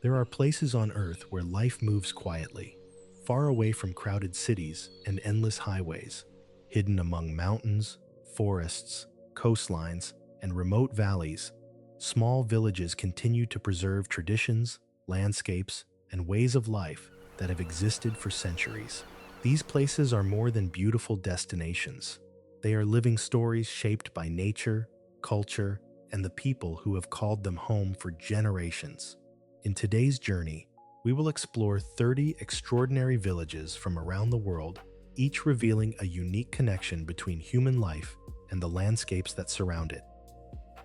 There are places on Earth where life moves quietly, far away from crowded cities and endless highways. Hidden among mountains, forests, coastlines, and remote valleys, small villages continue to preserve traditions, landscapes, and ways of life that have existed for centuries. These places are more than beautiful destinations. They are living stories shaped by nature, culture, and the people who have called them home for generations. In today's journey, we will explore 30 extraordinary villages from around the world, each revealing a unique connection between human life and the landscapes that surround it.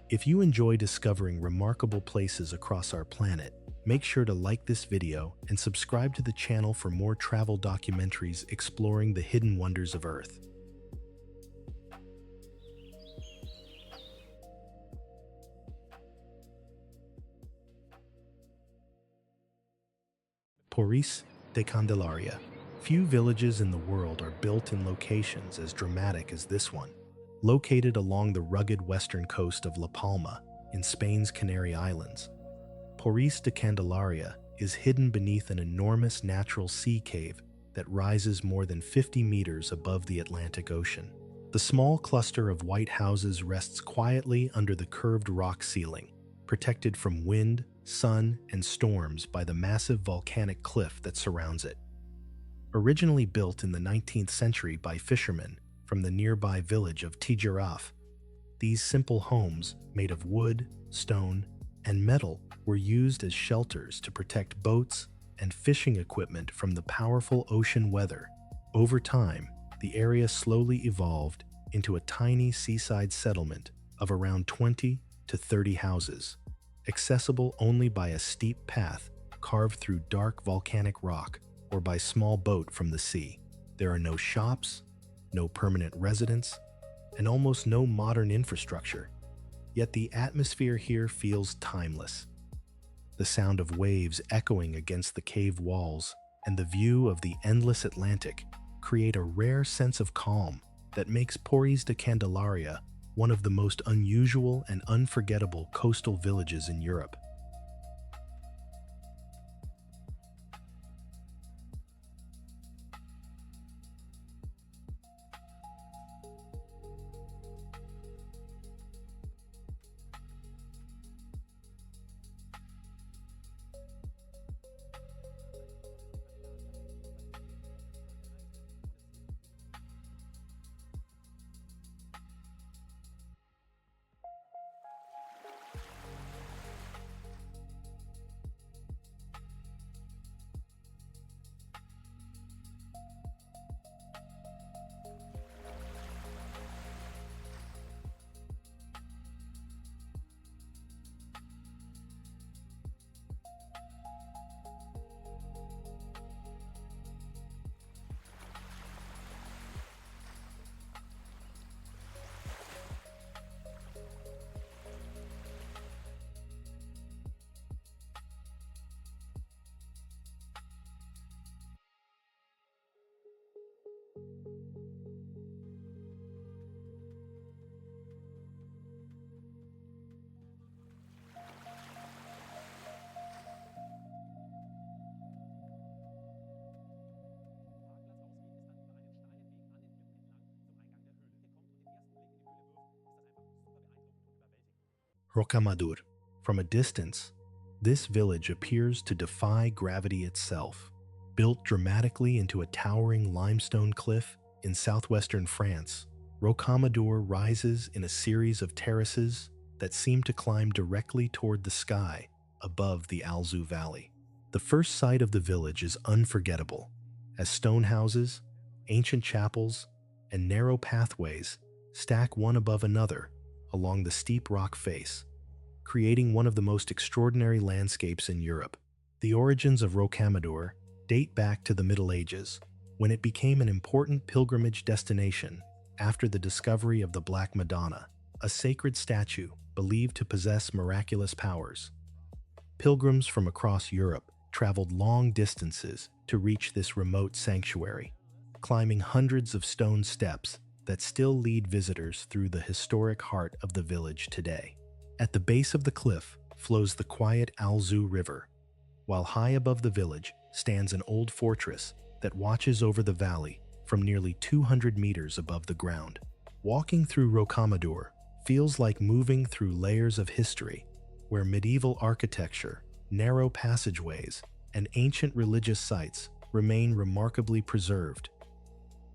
If you enjoy discovering remarkable places across our planet, make sure to like this video and subscribe to the channel for more travel documentaries exploring the hidden wonders of Earth. Poris de Candelaria. Few villages in the world are built in locations as dramatic as this one. Located along the rugged western coast of La Palma, in Spain's Canary Islands, Poris de Candelaria is hidden beneath an enormous natural sea cave that rises more than 50 meters above the Atlantic Ocean. The small cluster of white houses rests quietly under the curved rock ceiling, protected from wind, sun, and storms by the massive volcanic cliff that surrounds it. Originally built in the 19th century by fishermen from the nearby village of Tijaraf, these simple homes, made of wood, stone, and metal, were used as shelters to protect boats and fishing equipment from the powerful ocean weather. Over time, the area slowly evolved into a tiny seaside settlement of around 20 to 30 houses, accessible only by a steep path carved through dark volcanic rock or by small boat from the sea. There are no shops, no permanent residents, and almost no modern infrastructure. Yet the atmosphere here feels timeless. The sound of waves echoing against the cave walls and the view of the endless Atlantic create a rare sense of calm that makes Poris de Candelaria one of the most unusual and unforgettable coastal villages in Europe. Rocamadour. From a distance, this village appears to defy gravity itself. Built dramatically into a towering limestone cliff in southwestern France, Rocamadour rises in a series of terraces that seem to climb directly toward the sky above the Alzou Valley. The first sight of the village is unforgettable, as stone houses, ancient chapels, and narrow pathways stack one above another along the steep rock face, creating one of the most extraordinary landscapes in Europe. The origins of Rocamadour date back to the Middle Ages, when it became an important pilgrimage destination after the discovery of the Black Madonna, a sacred statue believed to possess miraculous powers. Pilgrims from across Europe traveled long distances to reach this remote sanctuary, climbing hundreds of stone steps that still lead visitors through the historic heart of the village today. At the base of the cliff flows the quiet Alzou River, while high above the village stands an old fortress that watches over the valley from nearly 200 meters above the ground. Walking through Rocamadour feels like moving through layers of history, where medieval architecture, narrow passageways, and ancient religious sites remain remarkably preserved.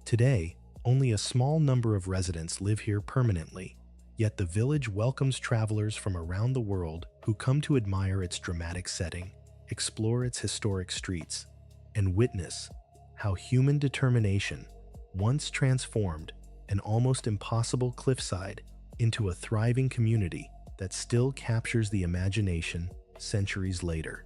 Today, only a small number of residents live here permanently, yet the village welcomes travelers from around the world who come to admire its dramatic setting, explore its historic streets, and witness how human determination once transformed an almost impossible cliffside into a thriving community that still captures the imagination centuries later.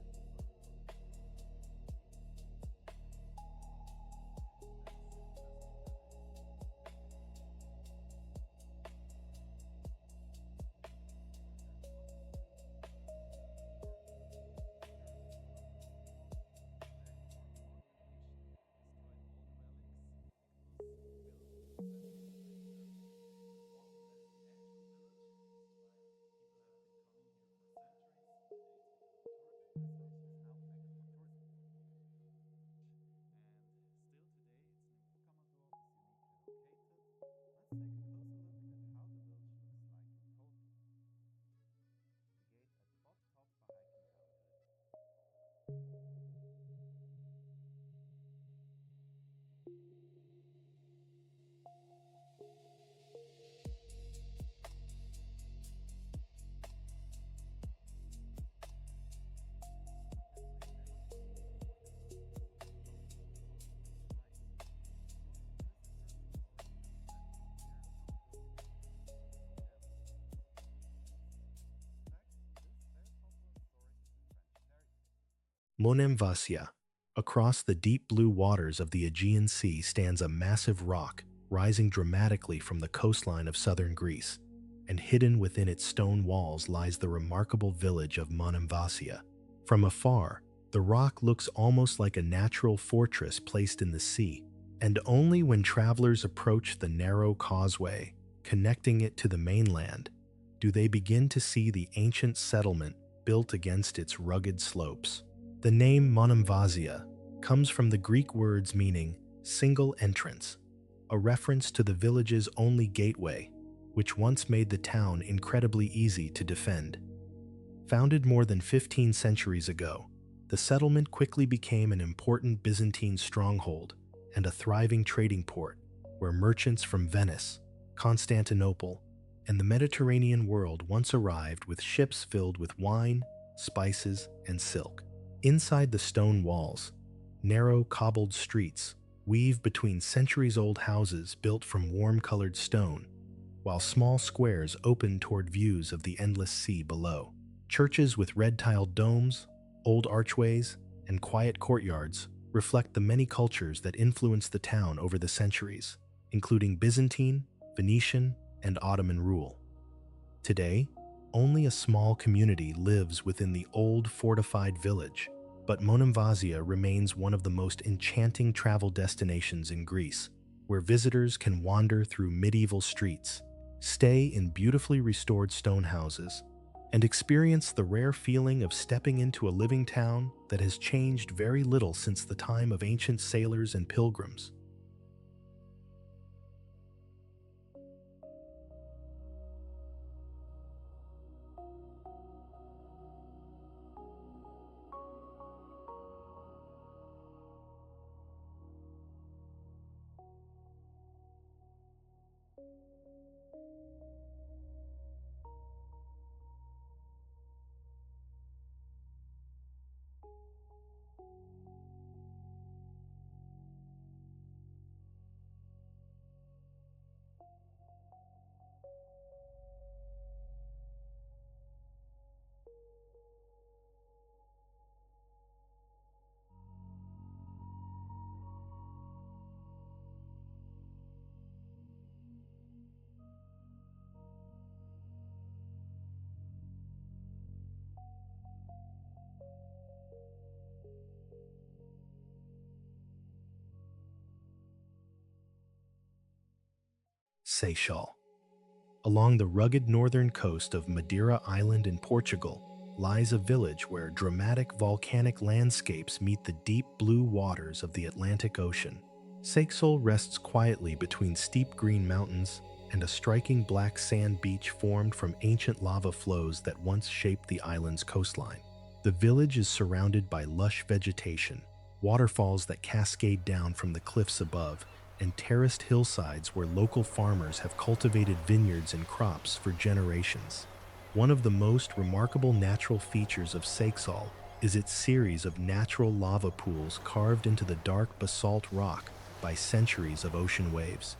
Monemvasia. Across the deep blue waters of the Aegean Sea stands a massive rock rising dramatically from the coastline of southern Greece, and hidden within its stone walls lies the remarkable village of Monemvasia. From afar, the rock looks almost like a natural fortress placed in the sea, and only when travelers approach the narrow causeway connecting it to the mainland do they begin to see the ancient settlement built against its rugged slopes. The name Monemvasia comes from the Greek words meaning single entrance, a reference to the village's only gateway, which once made the town incredibly easy to defend. Founded more than 15 centuries ago, the settlement quickly became an important Byzantine stronghold and a thriving trading port where merchants from Venice, Constantinople, and the Mediterranean world once arrived with ships filled with wine, spices, and silk. Inside the stone walls, narrow cobbled streets weave between centuries-old houses built from warm-colored stone, while small squares open toward views of the endless sea below. Churches with red-tiled domes, old archways, and quiet courtyards reflect the many cultures that influenced the town over the centuries, including Byzantine, Venetian, and Ottoman rule. Today, only a small community lives within the old fortified village, but Monemvasia remains one of the most enchanting travel destinations in Greece, where visitors can wander through medieval streets, stay in beautifully restored stone houses, and experience the rare feeling of stepping into a living town that has changed very little since the time of ancient sailors and pilgrims. Seixal. Along the rugged northern coast of Madeira Island in Portugal, lies a village where dramatic volcanic landscapes meet the deep blue waters of the Atlantic Ocean. Seixal rests quietly between steep green mountains and a striking black sand beach formed from ancient lava flows that once shaped the island's coastline. The village is surrounded by lush vegetation, waterfalls that cascade down from the cliffs above, and terraced hillsides where local farmers have cultivated vineyards and crops for generations. One of the most remarkable natural features of Seixal is its series of natural lava pools carved into the dark basalt rock by centuries of ocean waves.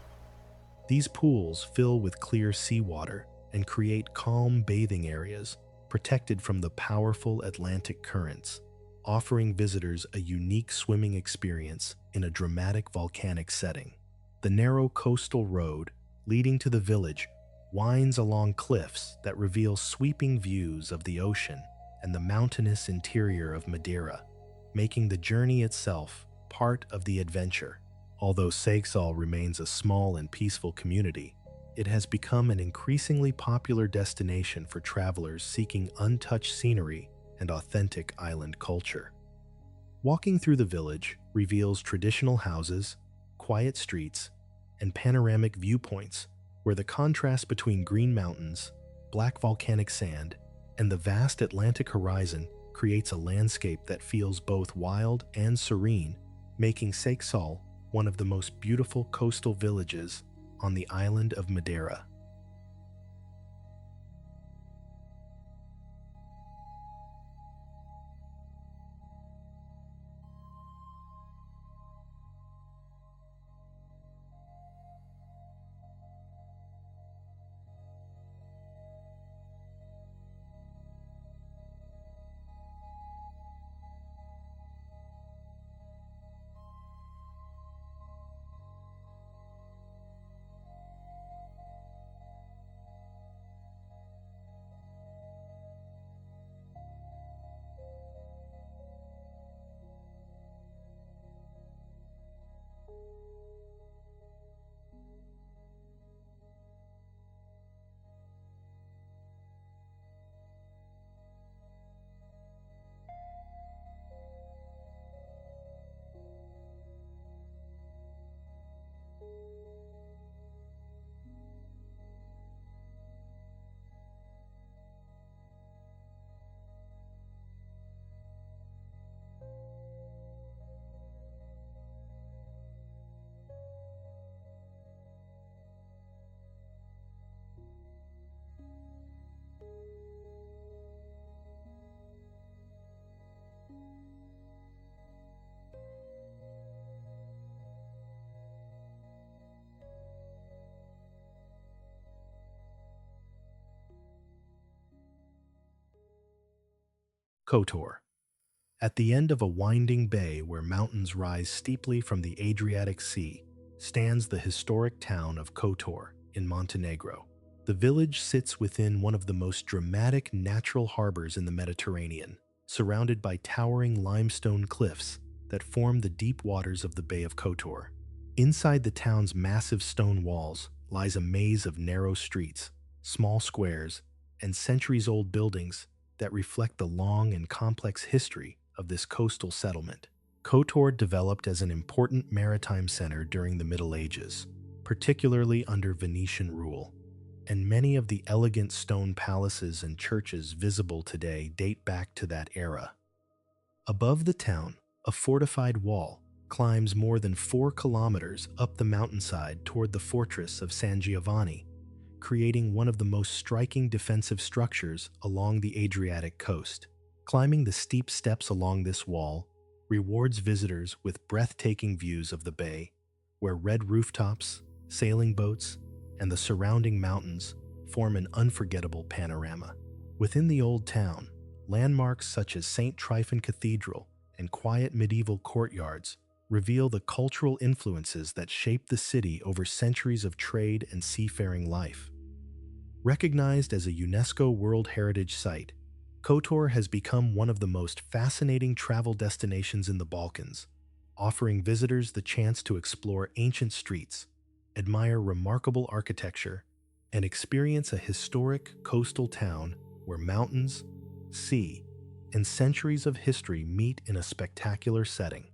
These pools fill with clear seawater and create calm bathing areas protected from the powerful Atlantic currents, offering visitors a unique swimming experience in a dramatic volcanic setting. The narrow coastal road leading to the village winds along cliffs that reveal sweeping views of the ocean and the mountainous interior of Madeira, making the journey itself part of the adventure. Although Seixal remains a small and peaceful community, it has become an increasingly popular destination for travelers seeking untouched scenery and authentic island culture. Walking through the village reveals traditional houses, quiet streets, and panoramic viewpoints where the contrast between green mountains, black volcanic sand, and the vast Atlantic horizon creates a landscape that feels both wild and serene, making Seixal one of the most beautiful coastal villages on the island of Madeira. Kotor. At the end of a winding bay where mountains rise steeply from the Adriatic Sea, stands the historic town of Kotor in Montenegro. The village sits within one of the most dramatic natural harbors in the Mediterranean, surrounded by towering limestone cliffs that form the deep waters of the Bay of Kotor. Inside the town's massive stone walls lies a maze of narrow streets, small squares, and centuries-old buildings that reflect the long and complex history of this coastal settlement. Kotor developed as an important maritime center during the Middle Ages, particularly under Venetian rule, and many of the elegant stone palaces and churches visible today date back to that era. Above the town, a fortified wall climbs more than 4 kilometers up the mountainside toward the fortress of San Giovanni, creating one of the most striking defensive structures along the Adriatic coast. Climbing the steep steps along this wall rewards visitors with breathtaking views of the bay, where red rooftops, sailing boats, and the surrounding mountains form an unforgettable panorama. Within the old town, landmarks such as St. Tryphon Cathedral and quiet medieval courtyards reveal the cultural influences that shaped the city over centuries of trade and seafaring life. Recognized as a UNESCO World Heritage Site, Kotor has become one of the most fascinating travel destinations in the Balkans, offering visitors the chance to explore ancient streets, admire remarkable architecture, and experience a historic coastal town where mountains, sea, and centuries of history meet in a spectacular setting.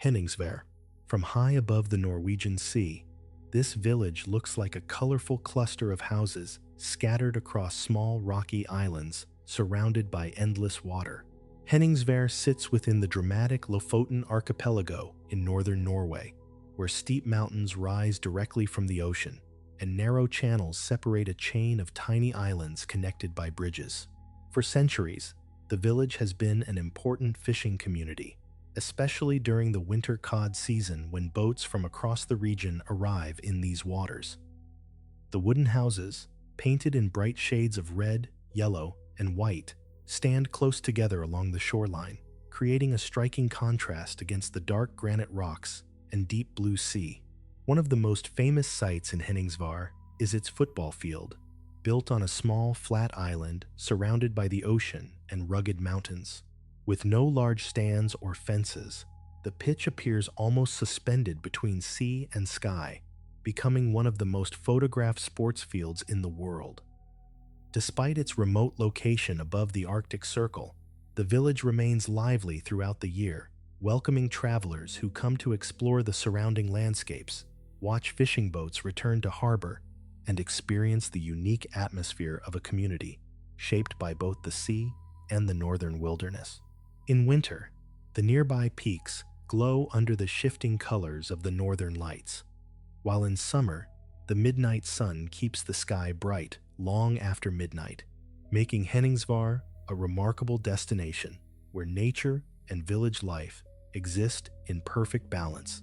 Henningsvaer. From high above the Norwegian Sea, this village looks like a colorful cluster of houses scattered across small rocky islands surrounded by endless water. Henningsvaer sits within the dramatic Lofoten archipelago in northern Norway, where steep mountains rise directly from the ocean, and narrow channels separate a chain of tiny islands connected by bridges. For centuries, the village has been an important fishing community, especially during the winter cod season when boats from across the region arrive in these waters. The wooden houses, painted in bright shades of red, yellow, and white, stand close together along the shoreline, creating a striking contrast against the dark granite rocks and deep blue sea. One of the most famous sights in Henningsvaer is its football field, built on a small flat island surrounded by the ocean and rugged mountains. With no large stands or fences, the pitch appears almost suspended between sea and sky, becoming one of the most photographed sports fields in the world. Despite its remote location above the Arctic Circle, the village remains lively throughout the year, welcoming travelers who come to explore the surrounding landscapes, watch fishing boats return to harbor, and experience the unique atmosphere of a community shaped by both the sea and the northern wilderness. In winter, the nearby peaks glow under the shifting colors of the northern lights, while in summer, the midnight sun keeps the sky bright long after midnight, making Henningsvaer a remarkable destination where nature and village life exist in perfect balance.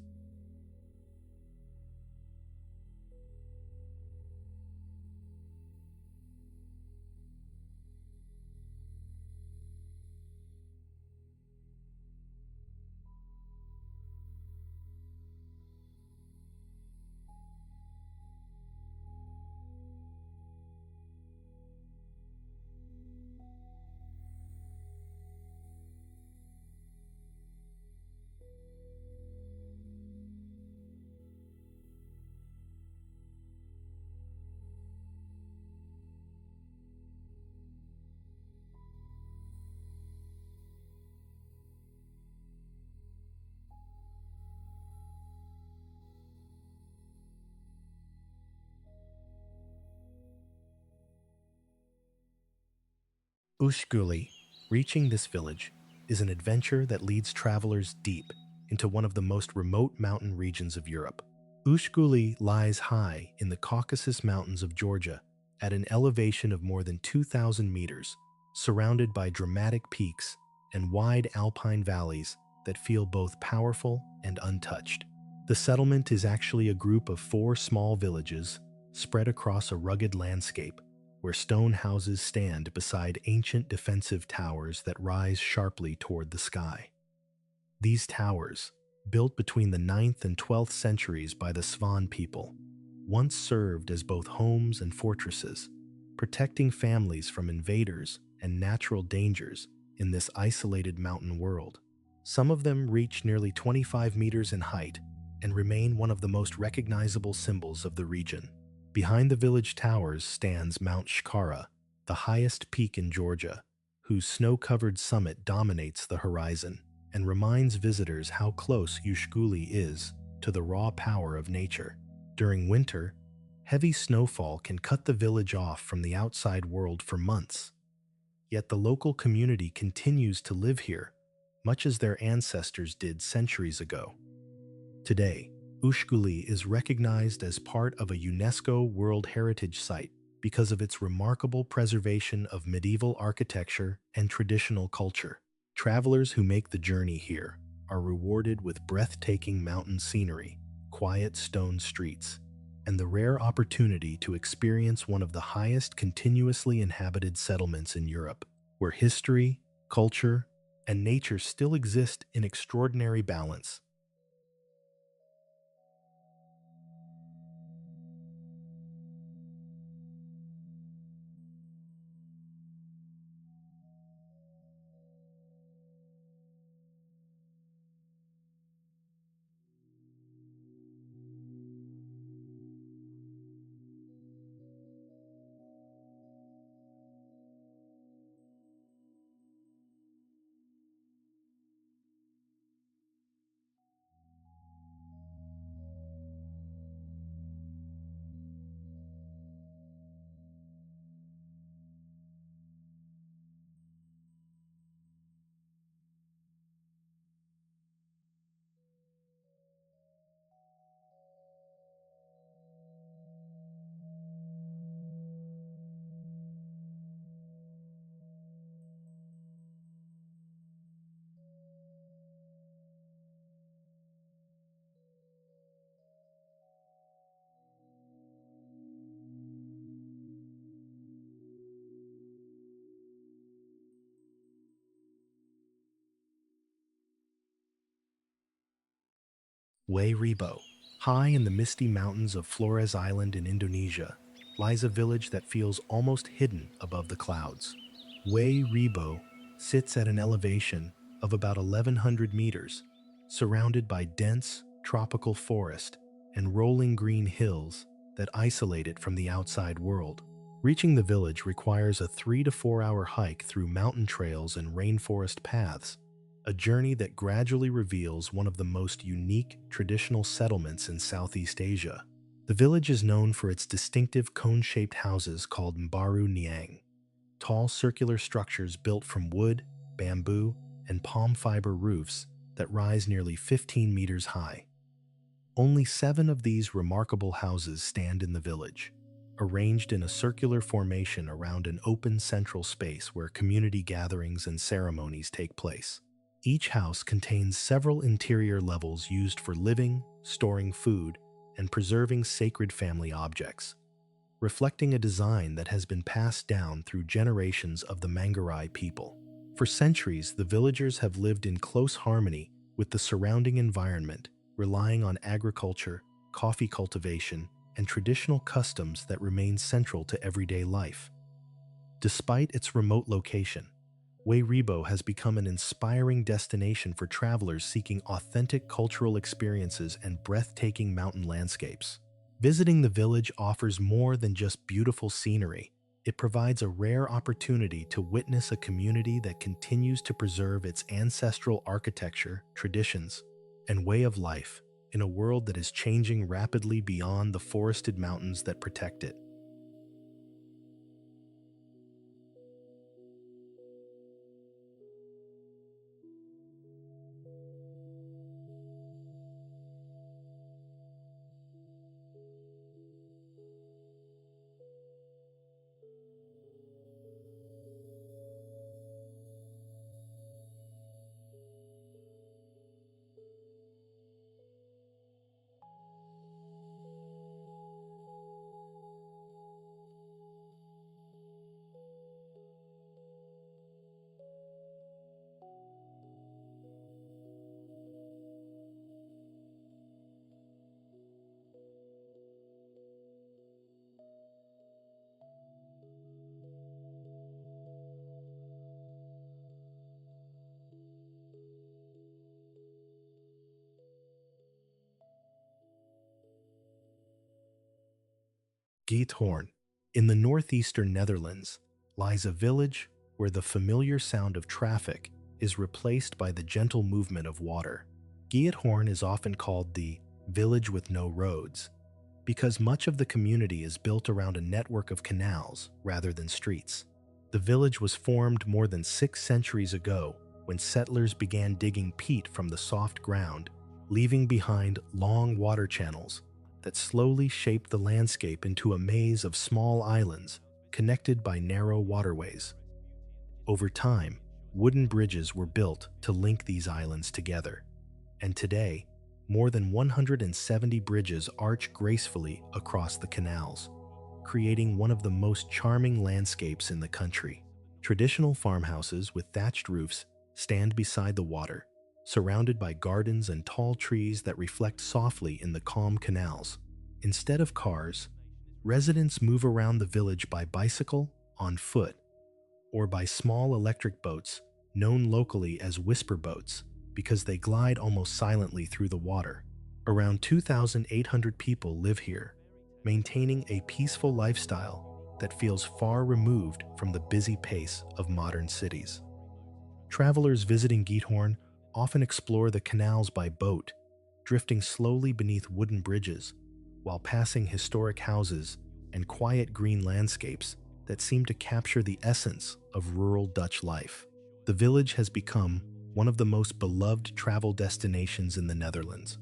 Ushguli, reaching this village, is an adventure that leads travelers deep into one of the most remote mountain regions of Europe. Ushguli lies high in the Caucasus Mountains of Georgia at an elevation of more than 2,000 meters, surrounded by dramatic peaks and wide alpine valleys that feel both powerful and untouched. The settlement is actually a group of 4 small villages spread across a rugged landscape where stone houses stand beside ancient defensive towers that rise sharply toward the sky. These towers, built between the 9th and 12th centuries by the Svan people, once served as both homes and fortresses, protecting families from invaders and natural dangers in this isolated mountain world. Some of them reach nearly 25 meters in height and remain one of the most recognizable symbols of the region. Behind the village towers stands Mount Shkara, the highest peak in Georgia, whose snow-covered summit dominates the horizon and reminds visitors how close Ushguli is to the raw power of nature. During winter, heavy snowfall can cut the village off from the outside world for months. Yet the local community continues to live here, much as their ancestors did centuries ago. Today, Ushguli is recognized as part of a UNESCO World Heritage Site, because of its remarkable preservation of medieval architecture and traditional culture. Travelers who make the journey here are rewarded with breathtaking mountain scenery, quiet stone streets, and the rare opportunity to experience one of the highest continuously inhabited settlements in Europe, where history, culture, and nature still exist in extraordinary balance. Wae Rebo, high in the misty mountains of Flores Island in Indonesia, lies a village that feels almost hidden above the clouds. Wae Rebo sits at an elevation of about 1,100 meters, surrounded by dense, tropical forest and rolling green hills that isolate it from the outside world. Reaching the village requires a 3 to 4 hour hike through mountain trails and rainforest paths, a journey that gradually reveals one of the most unique traditional settlements in Southeast Asia. The village is known for its distinctive cone-shaped houses called Mbaru Niang, tall circular structures built from wood, bamboo, and palm fiber roofs that rise nearly 15 meters high. Only 7 of these remarkable houses stand in the village, arranged in a circular formation around an open central space where community gatherings and ceremonies take place. Each house contains several interior levels used for living, storing food, and preserving sacred family objects, reflecting a design that has been passed down through generations of the Manggarai people. For centuries, the villagers have lived in close harmony with the surrounding environment, relying on agriculture, coffee cultivation, and traditional customs that remain central to everyday life. Despite its remote location, Wae Rebo has become an inspiring destination for travelers seeking authentic cultural experiences and breathtaking mountain landscapes. Visiting the village offers more than just beautiful scenery. It provides a rare opportunity to witness a community that continues to preserve its ancestral architecture, traditions, and way of life in a world that is changing rapidly beyond the forested mountains that protect it. Giethoorn, in the northeastern Netherlands, lies a village where the familiar sound of traffic is replaced by the gentle movement of water. Giethoorn is often called the village with no roads because much of the community is built around a network of canals rather than streets. The village was formed more than 6 centuries ago when settlers began digging peat from the soft ground, leaving behind long water channels that slowly shaped the landscape into a maze of small islands connected by narrow waterways. Over time, wooden bridges were built to link these islands together, and today, more than 170 bridges arch gracefully across the canals, creating one of the most charming landscapes in the country. Traditional farmhouses with thatched roofs stand beside the water, surrounded by gardens and tall trees that reflect softly in the calm canals. Instead of cars, residents move around the village by bicycle, on foot, or by small electric boats known locally as whisper boats because they glide almost silently through the water. Around 2,800 people live here, maintaining a peaceful lifestyle that feels far removed from the busy pace of modern cities. Travelers visiting Giethoorn often explore the canals by boat, drifting slowly beneath wooden bridges, while passing historic houses and quiet green landscapes that seem to capture the essence of rural Dutch life. The village has become one of the most beloved travel destinations in the Netherlands,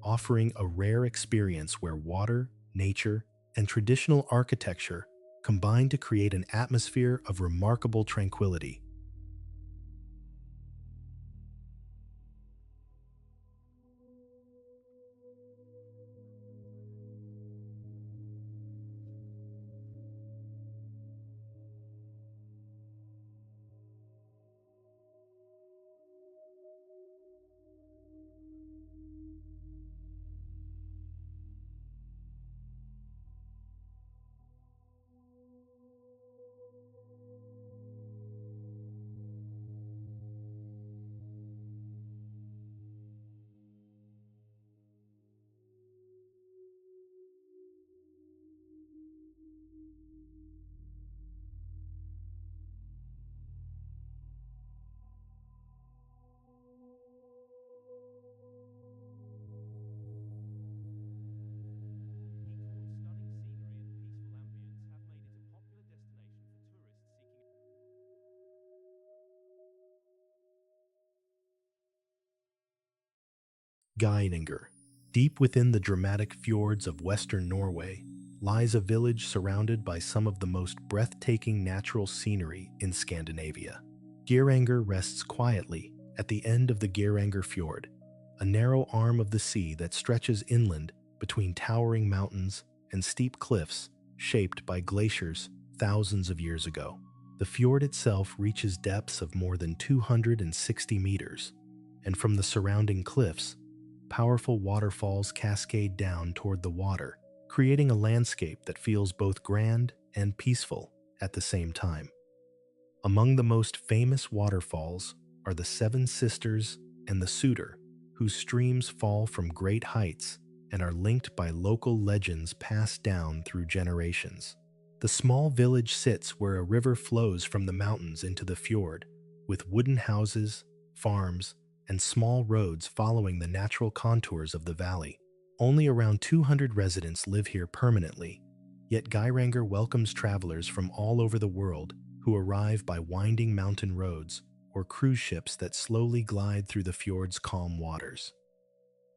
offering a rare experience where water, nature, and traditional architecture combine to create an atmosphere of remarkable tranquility. Geiranger. Deep within the dramatic fjords of western Norway lies a village surrounded by some of the most breathtaking natural scenery in Scandinavia. Geiranger rests quietly at the end of the Geiranger Fjord, a narrow arm of the sea that stretches inland between towering mountains and steep cliffs shaped by glaciers thousands of years ago. The fjord itself reaches depths of more than 260 meters, and from the surrounding cliffs, powerful waterfalls cascade down toward the water, creating a landscape that feels both grand and peaceful at the same time. Among the most famous waterfalls are the Seven Sisters and the Suder, whose streams fall from great heights and are linked by local legends passed down through generations. The small village sits where a river flows from the mountains into the fjord, with wooden houses, farms, and small roads following the natural contours of the valley. Only around 200 residents live here permanently, yet Geiranger welcomes travelers from all over the world who arrive by winding mountain roads or cruise ships that slowly glide through the fjord's calm waters.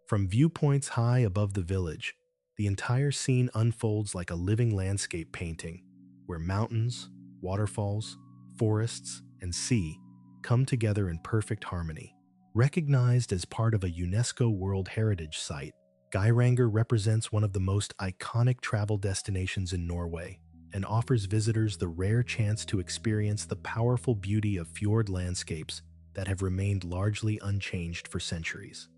From viewpoints high above the village, the entire scene unfolds like a living landscape painting, where mountains, waterfalls, forests, and sea come together in perfect harmony. Recognized as part of a UNESCO World Heritage Site, Geiranger represents one of the most iconic travel destinations in Norway and offers visitors the rare chance to experience the powerful beauty of fjord landscapes that have remained largely unchanged for centuries.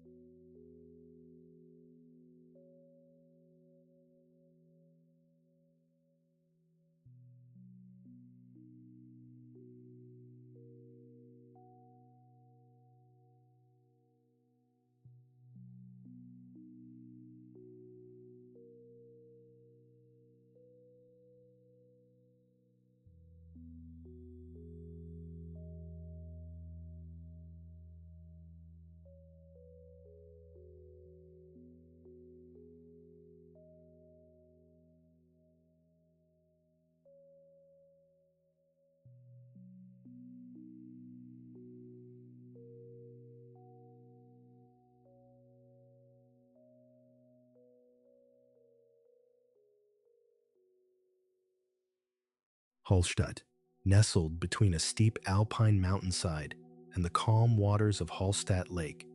Hallstatt, nestled between a steep alpine mountainside and the calm waters of Hallstatt Lake,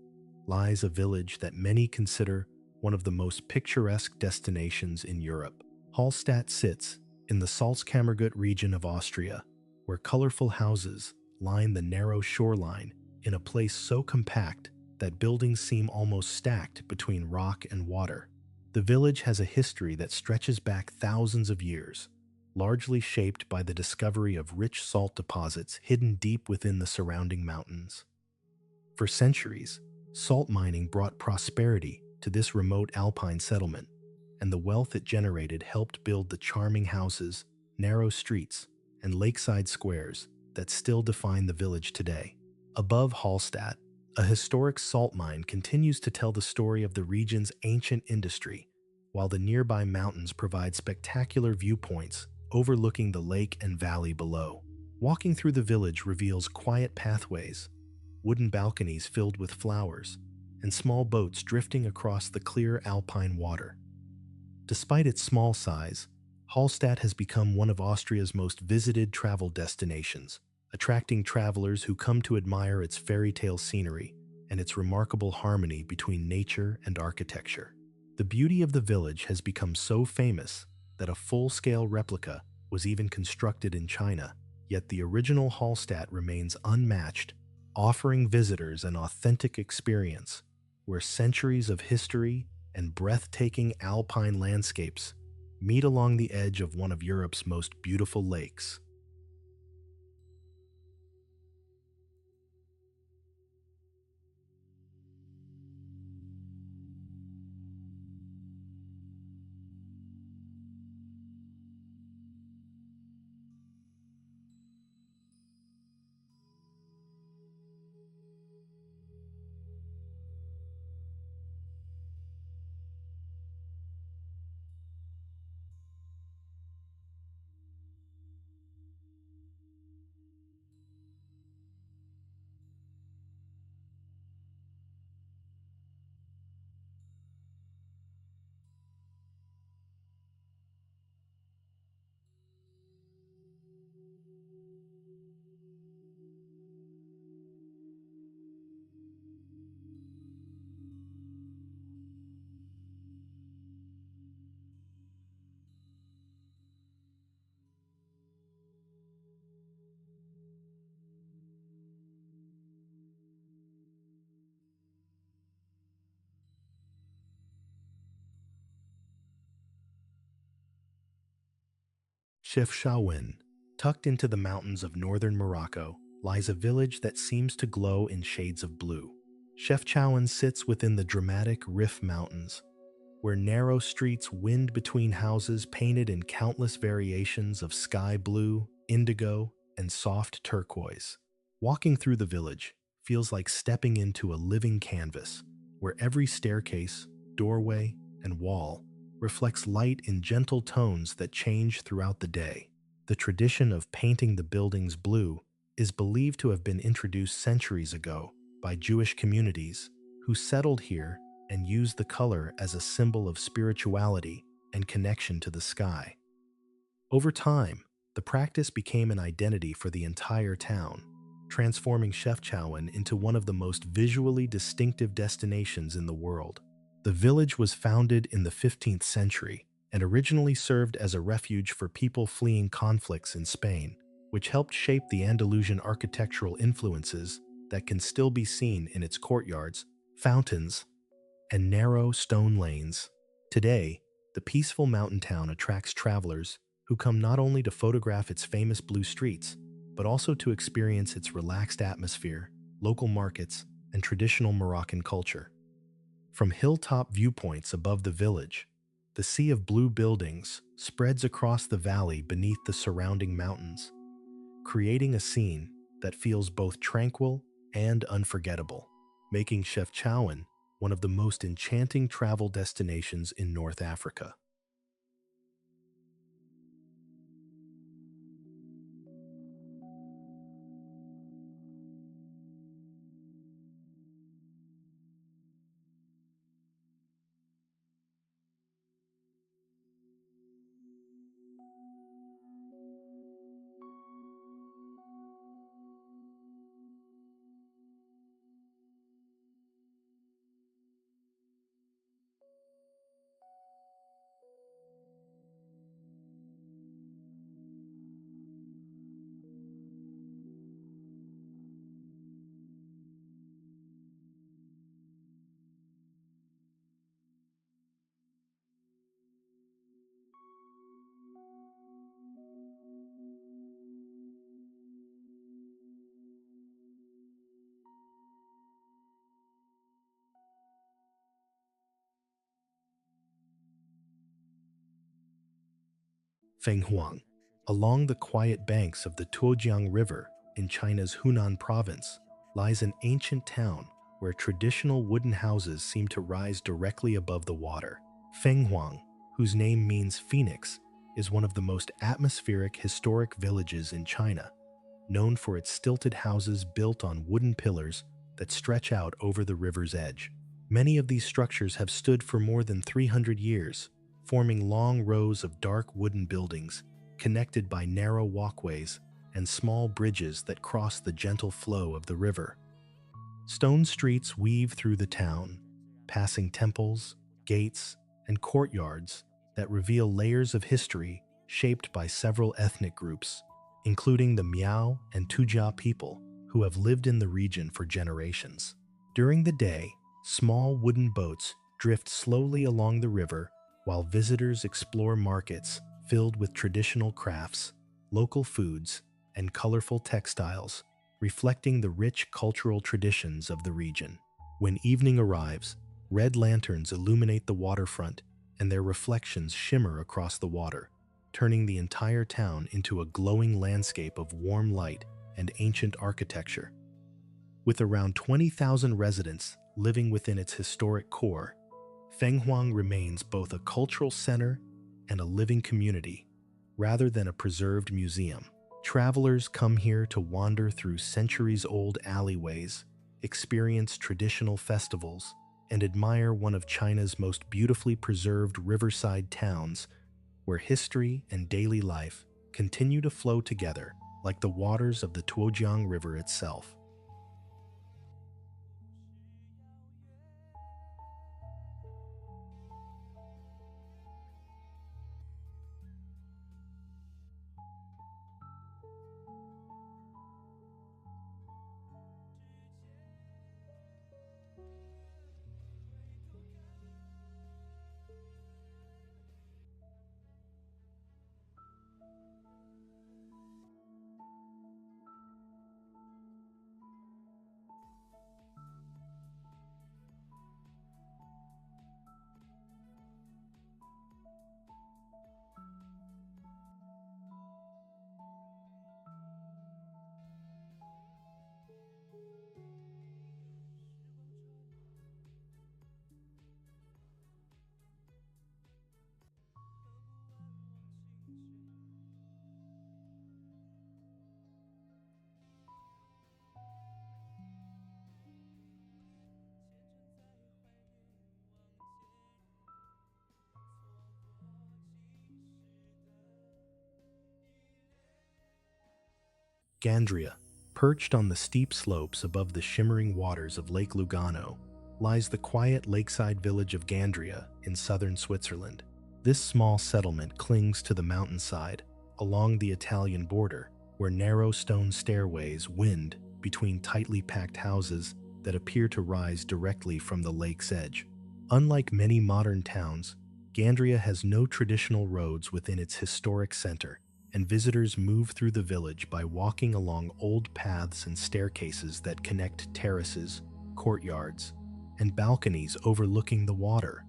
lies a village that many consider one of the most picturesque destinations in Europe. Hallstatt sits in the Salzkammergut region of Austria, where colorful houses line the narrow shoreline in a place so compact that buildings seem almost stacked between rock and water. The village has a history that stretches back thousands of years, largely shaped by the discovery of rich salt deposits hidden deep within the surrounding mountains. For centuries, salt mining brought prosperity to this remote alpine settlement, and the wealth it generated helped build the charming houses, narrow streets, and lakeside squares that still define the village today. Above Hallstatt, a historic salt mine continues to tell the story of the region's ancient industry, while the nearby mountains provide spectacular viewpoints overlooking the lake and valley below. Walking through the village reveals quiet pathways, wooden balconies filled with flowers, and small boats drifting across the clear alpine water. Despite its small size, Hallstatt has become one of Austria's most visited travel destinations, attracting travelers who come to admire its fairy tale scenery and its remarkable harmony between nature and architecture. The beauty of the village has become so famous that a full-scale replica was even constructed in China, yet the original Hallstatt remains unmatched, offering visitors an authentic experience where centuries of history and breathtaking alpine landscapes meet along the edge of one of Europe's most beautiful lakes. Chefchaouen, tucked into the mountains of northern Morocco, lies a village that seems to glow in shades of blue. Chefchaouen sits within the dramatic Rif Mountains, where narrow streets wind between houses painted in countless variations of sky blue, indigo, and soft turquoise. Walking through the village feels like stepping into a living canvas, where every staircase, doorway, and wall reflects light in gentle tones that change throughout the day. The tradition of painting the buildings blue is believed to have been introduced centuries ago by Jewish communities who settled here and used the color as a symbol of spirituality and connection to the sky. Over time, the practice became an identity for the entire town, transforming Chefchaouen into one of the most visually distinctive destinations in the world. The village was founded in the 15th century and originally served as a refuge for people fleeing conflicts in Spain, which helped shape the Andalusian architectural influences that can still be seen in its courtyards, fountains, and narrow stone lanes. Today, the peaceful mountain town attracts travelers who come not only to photograph its famous blue streets, but also to experience its relaxed atmosphere, local markets, and traditional Moroccan culture. From hilltop viewpoints above the village, the sea of blue buildings spreads across the valley beneath the surrounding mountains, creating a scene that feels both tranquil and unforgettable, making Chefchaouen one of the most enchanting travel destinations in North Africa. Fenghuang. Along the quiet banks of the Tuojiang River in China's Hunan province lies an ancient town where traditional wooden houses seem to rise directly above the water. Fenghuang, whose name means phoenix, is one of the most atmospheric historic villages in China, known for its stilted houses built on wooden pillars that stretch out over the river's edge. Many of these structures have stood for more than 300 years, forming long rows of dark wooden buildings connected by narrow walkways and small bridges that cross the gentle flow of the river. Stone streets weave through the town, passing temples, gates, and courtyards that reveal layers of history shaped by several ethnic groups, including the Miao and Tujia people who have lived in the region for generations. During the day, small wooden boats drift slowly along the river while visitors explore markets filled with traditional crafts, local foods, and colorful textiles, reflecting the rich cultural traditions of the region. When evening arrives, red lanterns illuminate the waterfront and their reflections shimmer across the water, turning the entire town into a glowing landscape of warm light and ancient architecture. With around 20,000 residents living within its historic core, Fenghuang remains both a cultural center and a living community, rather than a preserved museum. Travelers come here to wander through centuries-old alleyways, experience traditional festivals, and admire one of China's most beautifully preserved riverside towns, where history and daily life continue to flow together like the waters of the Tuojiang River itself. Gandria, perched on the steep slopes above the shimmering waters of Lake Lugano, lies the quiet lakeside village of Gandria in southern Switzerland. This small settlement clings to the mountainside along the Italian border, where narrow stone stairways wind between tightly packed houses that appear to rise directly from the lake's edge. Unlike many modern towns, Gandria has no traditional roads within its historic center, and visitors move through the village by walking along old paths and staircases that connect terraces, courtyards, and balconies overlooking the water.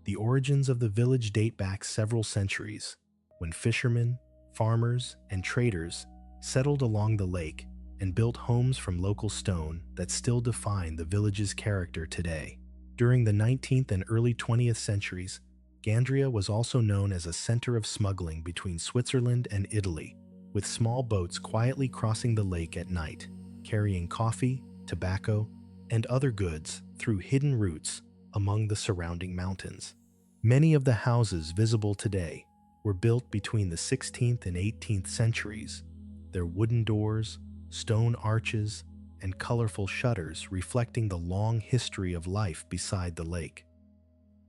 The origins of the village date back several centuries, when fishermen, farmers, and traders settled along the lake and built homes from local stone that still define the village's character today. During the 19th and early 20th centuries, Gandria was also known as a center of smuggling between Switzerland and Italy, with small boats quietly crossing the lake at night, carrying coffee, tobacco, and other goods through hidden routes among the surrounding mountains. Many of the houses visible today were built between the 16th and 18th centuries. Their wooden doors, stone arches, and colorful shutters reflecting the long history of life beside the lake.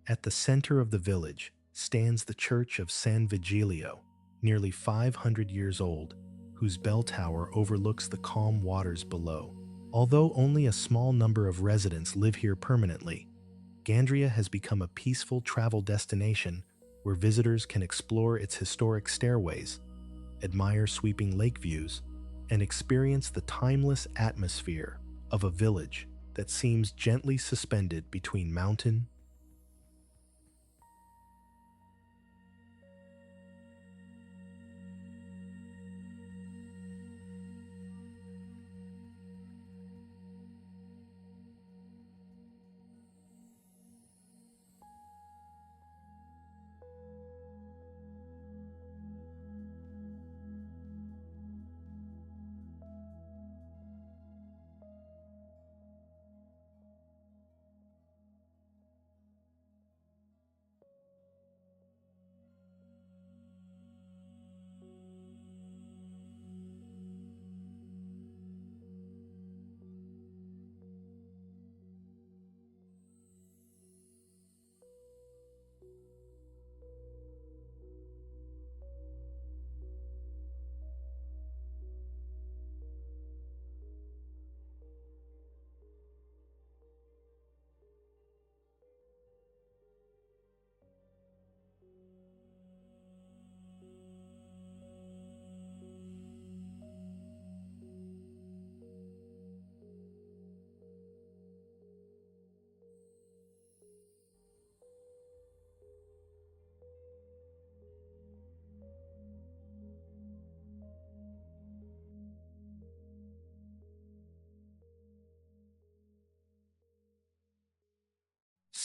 At the center of the village stands the Church of San Vigilio, nearly 500 years old, whose bell tower overlooks the calm waters below. Although only a small number of residents live here permanently, Gandria has become a peaceful travel destination where visitors can explore its historic stairways, admire sweeping lake views, and experience the timeless atmosphere of a village that seems gently suspended between mountain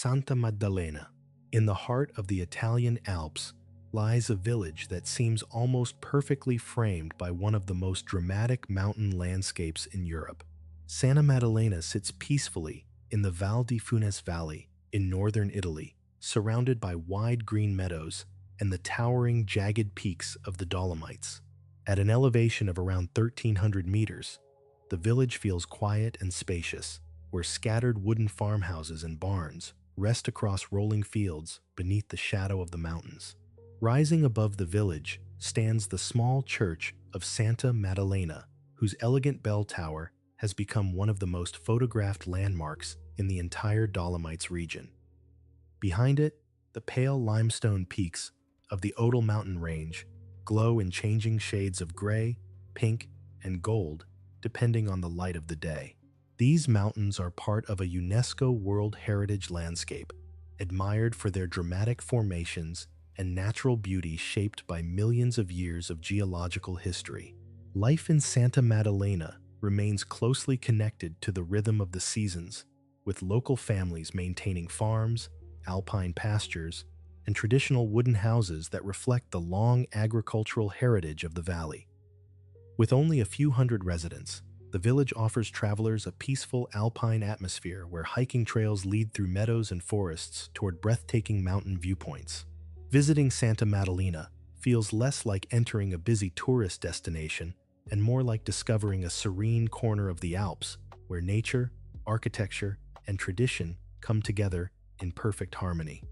Santa Maddalena. In the heart of the Italian Alps lies a village that seems almost perfectly framed by one of the most dramatic mountain landscapes in Europe. Santa Maddalena sits peacefully in the Val di Funes Valley in northern Italy, surrounded by wide green meadows and the towering, jagged peaks of the Dolomites. At an elevation of around 1,300 meters, the village feels quiet and spacious, where scattered wooden farmhouses and barns rest across rolling fields beneath the shadow of the mountains. Rising above the village stands the small church of Santa Maddalena, whose elegant bell tower has become one of the most photographed landmarks in the entire Dolomites region. Behind it, the pale limestone peaks of the Odal mountain range glow in changing shades of gray, pink, and gold, depending on the light of the day. These mountains are part of a UNESCO World Heritage landscape, admired for their dramatic formations and natural beauty shaped by millions of years of geological history. Life in Santa Maddalena remains closely connected to the rhythm of the seasons, with local families maintaining farms, alpine pastures, and traditional wooden houses that reflect the long agricultural heritage of the valley. With only a few hundred residents, the village offers travelers a peaceful alpine atmosphere where hiking trails lead through meadows and forests toward breathtaking mountain viewpoints. Visiting Santa Maddalena feels less like entering a busy tourist destination and more like discovering a serene corner of the Alps where nature, architecture, and tradition come together in perfect harmony.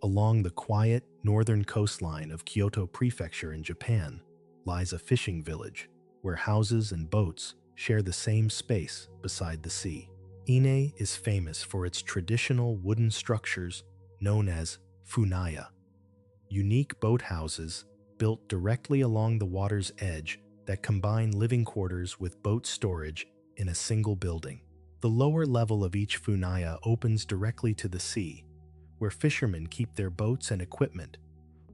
Along the quiet northern coastline of Kyoto Prefecture in Japan, lies a fishing village where houses and boats share the same space beside the sea. Ine is famous for its traditional wooden structures known as funaya, unique boathouses built directly along the water's edge that combine living quarters with boat storage in a single building. The lower level of each funaya opens directly to the sea, where fishermen keep their boats and equipment,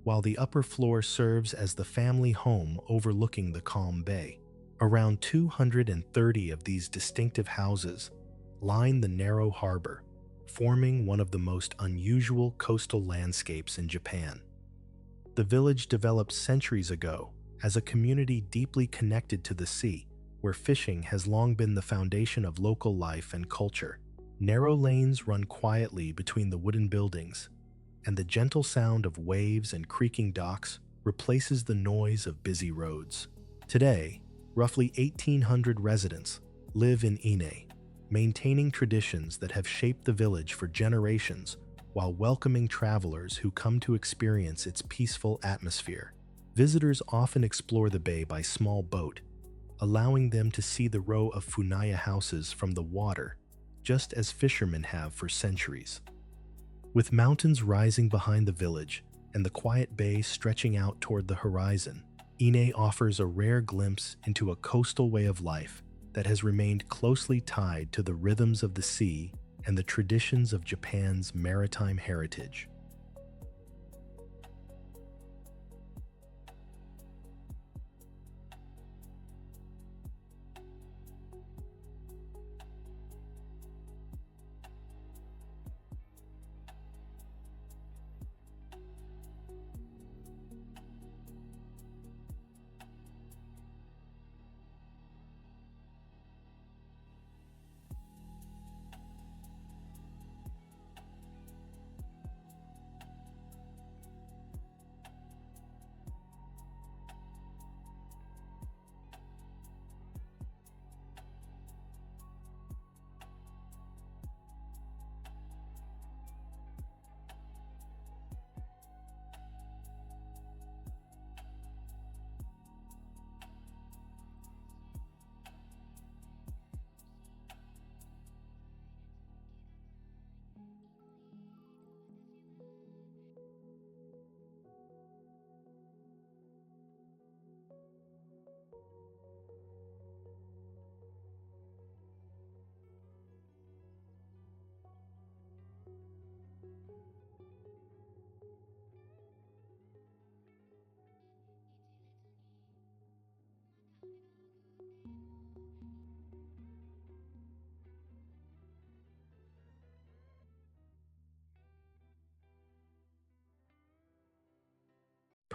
while the upper floor serves as the family home overlooking the calm bay. Around 230 of these distinctive houses line the narrow harbor, forming one of the most unusual coastal landscapes in Japan. The village developed centuries ago as a community deeply connected to the sea, where fishing has long been the foundation of local life and culture. Narrow lanes run quietly between the wooden buildings, and the gentle sound of waves and creaking docks replaces the noise of busy roads. Today, roughly 1,800 residents live in Ine, maintaining traditions that have shaped the village for generations while welcoming travelers who come to experience its peaceful atmosphere. Visitors often explore the bay by small boat, allowing them to see the row of funaya houses from the water, just as fishermen have for centuries. With mountains rising behind the village and the quiet bay stretching out toward the horizon, Ine offers a rare glimpse into a coastal way of life that has remained closely tied to the rhythms of the sea and the traditions of Japan's maritime heritage.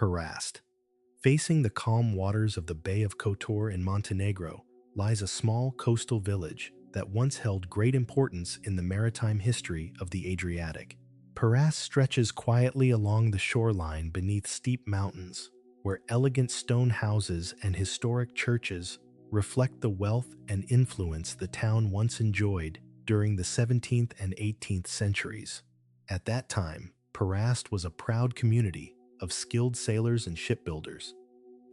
Perast. Facing the calm waters of the Bay of Kotor in Montenegro lies a small coastal village that once held great importance in the maritime history of the Adriatic. Perast stretches quietly along the shoreline beneath steep mountains, where elegant stone houses and historic churches reflect the wealth and influence the town once enjoyed during the 17th and 18th centuries. At that time, Perast was a proud community of skilled sailors and shipbuilders,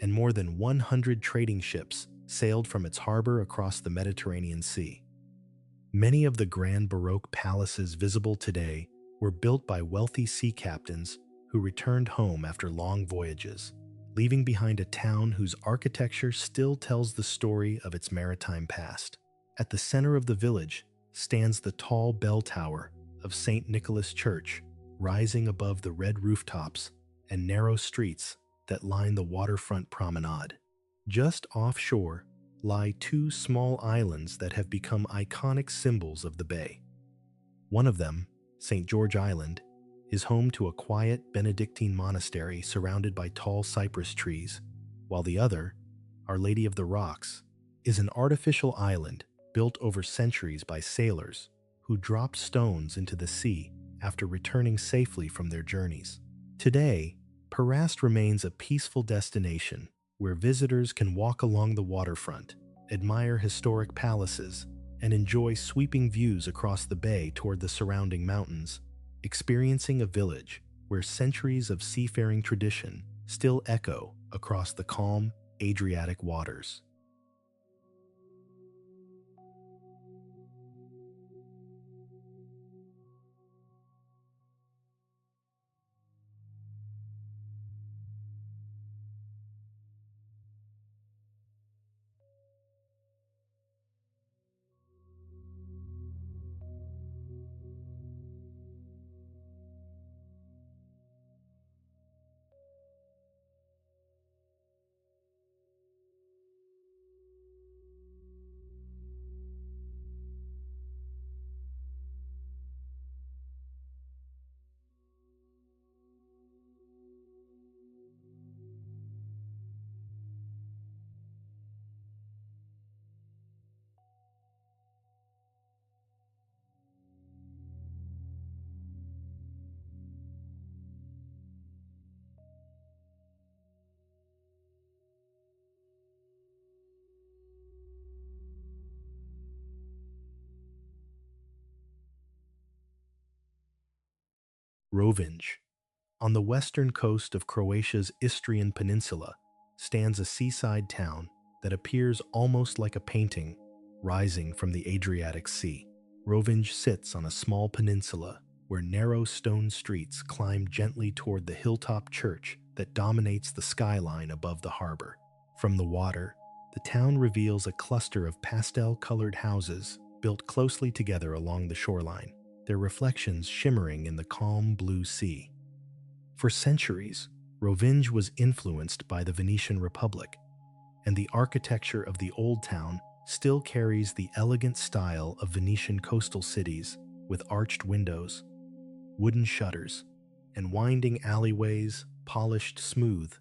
and more than 100 trading ships sailed from its harbor across the Mediterranean Sea. Many of the grand Baroque palaces visible today were built by wealthy sea captains who returned home after long voyages, leaving behind a town whose architecture still tells the story of its maritime past. At the center of the village stands the tall bell tower of St. Nicholas Church, rising above the red rooftops and narrow streets that line the waterfront promenade. Just offshore lie two small islands that have become iconic symbols of the bay. One of them, St. George Island, is home to a quiet Benedictine monastery surrounded by tall cypress trees, while the other, Our Lady of the Rocks, is an artificial island built over centuries by sailors who dropped stones into the sea after returning safely from their journeys. Today, Perast remains a peaceful destination where visitors can walk along the waterfront, admire historic palaces, and enjoy sweeping views across the bay toward the surrounding mountains, experiencing a village where centuries of seafaring tradition still echo across the calm Adriatic waters. Rovinj. On the western coast of Croatia's Istrian peninsula stands a seaside town that appears almost like a painting rising from the Adriatic Sea. Rovinj sits on a small peninsula where narrow stone streets climb gently toward the hilltop church that dominates the skyline above the harbor. From the water, the town reveals a cluster of pastel-colored houses built closely together along the shoreline, their reflections shimmering in the calm blue sea. For centuries, Rovinj was influenced by the Venetian Republic, and the architecture of the old town still carries the elegant style of Venetian coastal cities with arched windows, wooden shutters, and winding alleyways polished smooth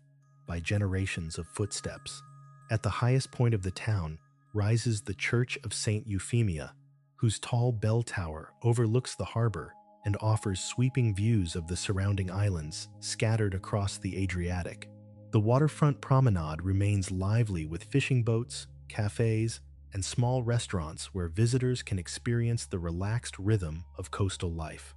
by generations of footsteps. At the highest point of the town rises the Church of St. Euphemia, whose tall bell tower overlooks the harbor and offers sweeping views of the surrounding islands scattered across the Adriatic. The waterfront promenade remains lively with fishing boats, cafes, and small restaurants where visitors can experience the relaxed rhythm of coastal life.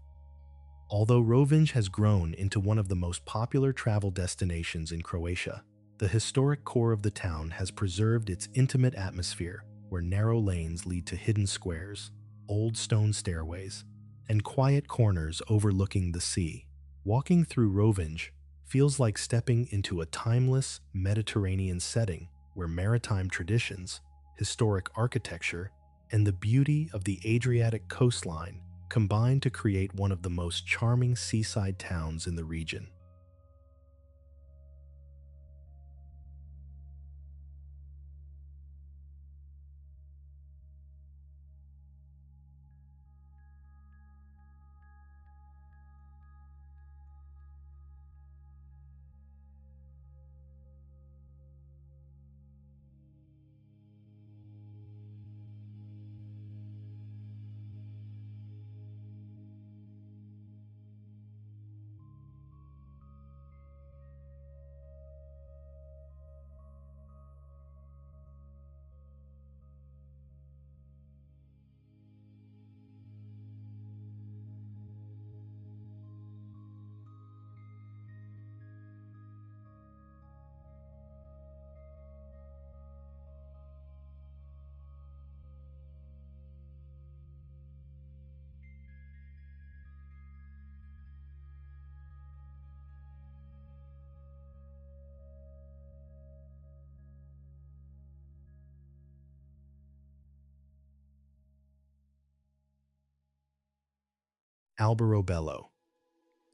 Although Rovinj has grown into one of the most popular travel destinations in Croatia, the historic core of the town has preserved its intimate atmosphere where narrow lanes lead to hidden squares, old stone stairways, and quiet corners overlooking the sea. Walking through Rovinj feels like stepping into a timeless Mediterranean setting where maritime traditions, historic architecture, and the beauty of the Adriatic coastline combine to create one of the most charming seaside towns in the region. Alberobello.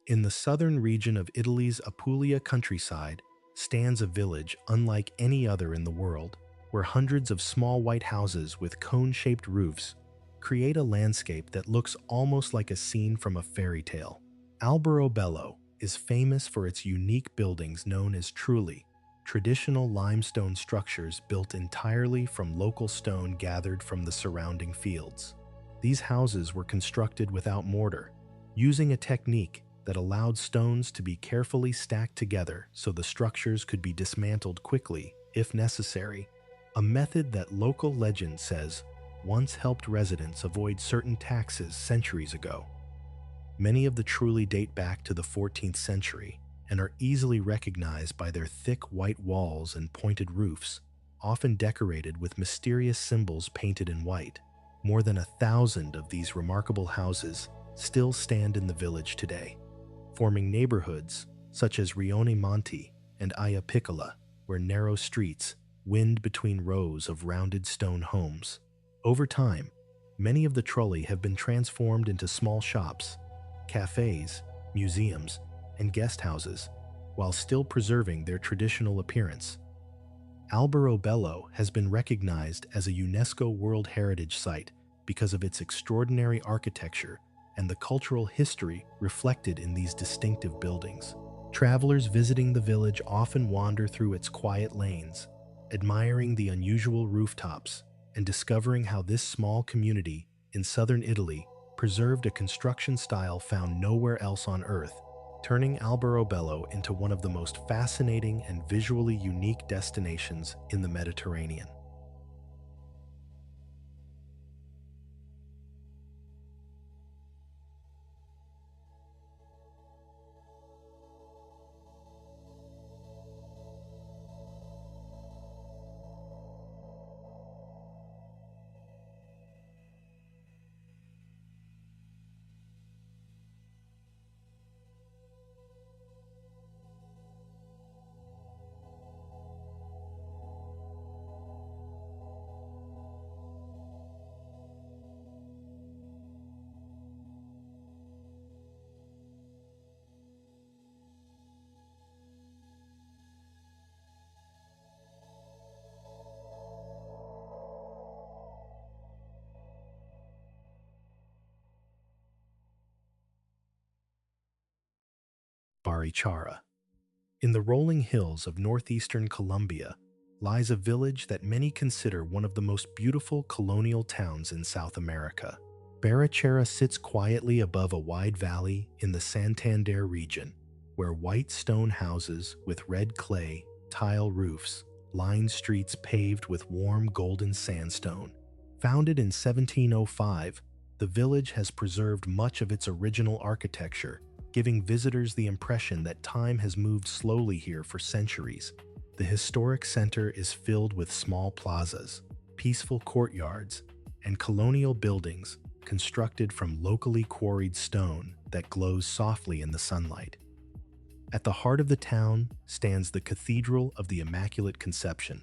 In the southern region of Italy's Apulia countryside stands a village unlike any other in the world, where hundreds of small white houses with cone-shaped roofs create a landscape that looks almost like a scene from a fairy tale. Alberobello is famous for its unique buildings known as trulli, traditional limestone structures built entirely from local stone gathered from the surrounding fields. These houses were constructed without mortar, using a technique that allowed stones to be carefully stacked together so the structures could be dismantled quickly, if necessary, a method that local legend says once helped residents avoid certain taxes centuries ago. Many of the trulli date back to the 14th century and are easily recognized by their thick white walls and pointed roofs, often decorated with mysterious symbols painted in white. More than 1,000 of these remarkable houses still stand in the village today, forming neighborhoods such as Rione Monti and Aya Piccola, where narrow streets wind between rows of rounded stone homes. Over time, many of the trulli have been transformed into small shops, cafes, museums, and guest houses, while still preserving their traditional appearance. Alberobello has been recognized as a UNESCO World Heritage Site because of its extraordinary architecture and the cultural history reflected in these distinctive buildings. Travelers visiting the village often wander through its quiet lanes, admiring the unusual rooftops and discovering how this small community in southern Italy preserved a construction style found nowhere else on Earth, turning Alberobello into one of the most fascinating and visually unique destinations in the Mediterranean. Barichara. In the rolling hills of northeastern Colombia lies a village that many consider one of the most beautiful colonial towns in South America. Barichara sits quietly above a wide valley in the Santander region, where white stone houses with red clay, tile roofs line streets paved with warm golden sandstone. Founded in 1705, the village has preserved much of its original architecture, giving visitors the impression that time has moved slowly here for centuries. The historic center is filled with small plazas, peaceful courtyards, and colonial buildings constructed from locally quarried stone that glows softly in the sunlight. At the heart of the town stands the Cathedral of the Immaculate Conception,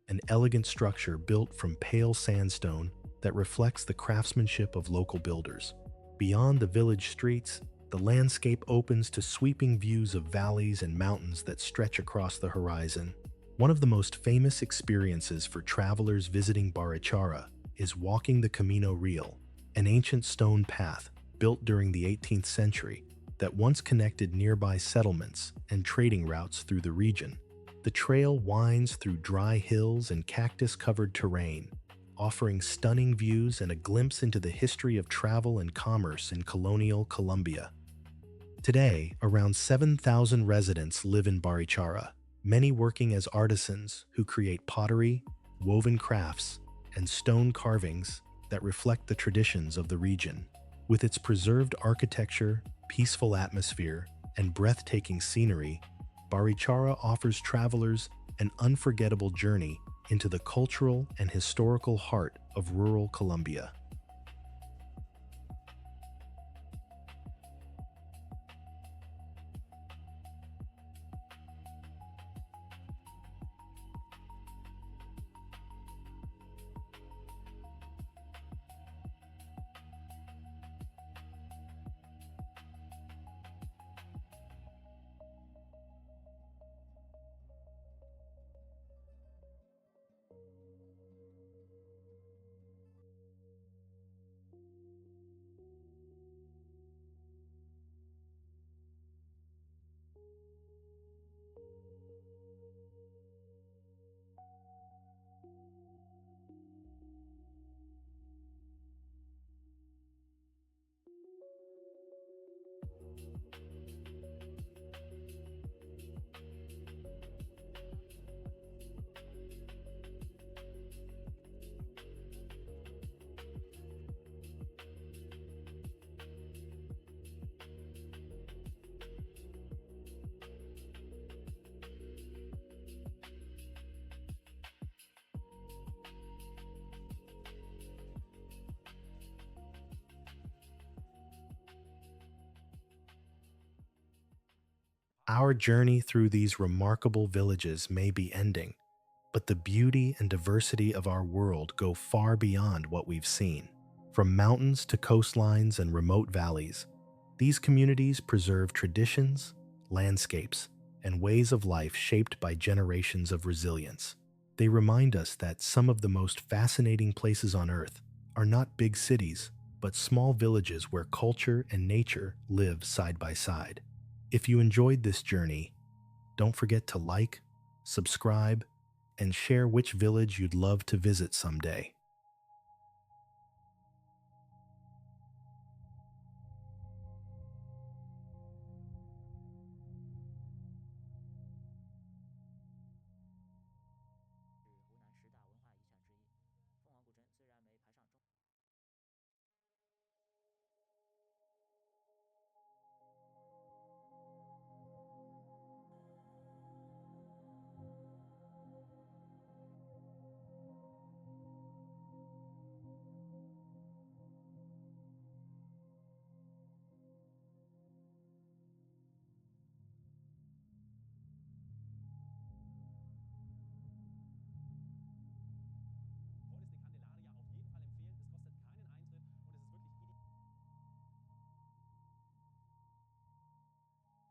an elegant structure built from pale sandstone that reflects the craftsmanship of local builders. Beyond the village streets, the landscape opens to sweeping views of valleys and mountains that stretch across the horizon. One of the most famous experiences for travelers visiting Barichara is walking the Camino Real, an ancient stone path built during the 18th century that once connected nearby settlements and trading routes through the region. The trail winds through dry hills and cactus-covered terrain, offering stunning views and a glimpse into the history of travel and commerce in colonial Colombia. Today, around 7,000 residents live in Barichara, many working as artisans who create pottery, woven crafts, and stone carvings that reflect the traditions of the region. With its preserved architecture, peaceful atmosphere, and breathtaking scenery, Barichara offers travelers an unforgettable journey into the cultural and historical heart of rural Colombia. Our journey through these remarkable villages may be ending, but the beauty and diversity of our world go far beyond what we've seen. From mountains to coastlines and remote valleys, these communities preserve traditions, landscapes, and ways of life shaped by generations of resilience. They remind us that some of the most fascinating places on Earth are not big cities, but small villages where culture and nature live side by side. If you enjoyed this journey, don't forget to like, subscribe, and share which village you'd love to visit someday.